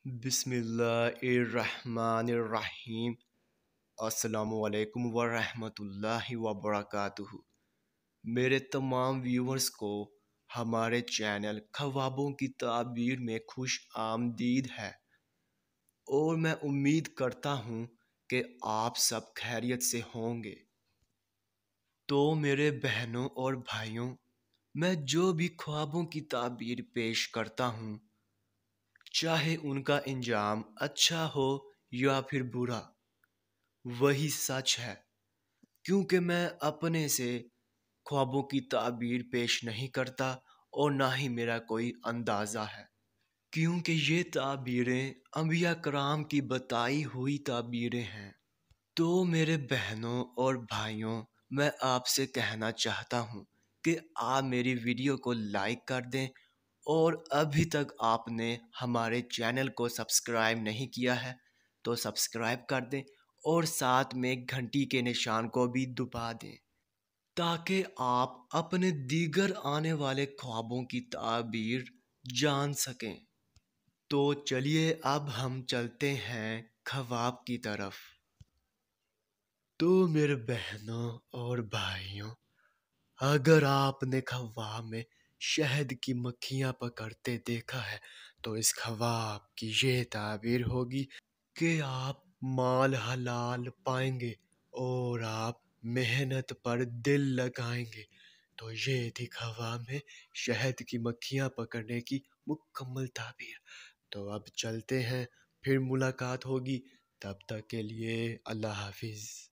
बिस्मिल्लाहिर्रहमानिर्रहीम। अस्सलामुअलैकुम वरहमतुल्लाहि वबरकातुहू। मेरे तमाम व्यूवर्स को हमारे चैनल ख्वाबों की ताबीर में खुश आमदीद है और मैं उम्मीद करता हूँ कि आप सब खैरियत से होंगे। तो मेरे बहनों और भाइयों, मैं जो भी ख्वाबों की ताबीर पेश करता हूँ, चाहे उनका इंजाम अच्छा हो या फिर बुरा, वही सच है। क्योंकि मैं अपने से ख्वाबों की ताबीर पेश नहीं करता और ना ही मेरा कोई अंदाज़ा है, क्योंकि ये ताबीरें अंबिया कराम की बताई हुई ताबीरें हैं। तो मेरे बहनों और भाइयों, मैं आपसे कहना चाहता हूँ कि आप मेरी वीडियो को लाइक कर दें और अभी तक आपने हमारे चैनल को सब्सक्राइब नहीं किया है तो सब्सक्राइब कर दें और साथ में घंटी के निशान को भी दबा दें, ताकि आप अपने दीगर आने वाले ख्वाबों की ताबीर जान सकें। तो चलिए अब हम चलते हैं ख्वाब की तरफ। तो मेरे बहनों और भाइयों, अगर आपने ख्वाब में शहद की मक्खियाँ पकड़ते देखा है तो इस ख्वाब की ये ताबीर होगी कि आप माल हलाल पाएंगे और आप मेहनत पर दिल लगाएंगे। तो ये थी ख्वाब में शहद की मक्खियाँ पकड़ने की मुकम्मल ताबीर। तो अब चलते हैं, फिर मुलाकात होगी। तब तक के लिए अल्लाह हाफिज़।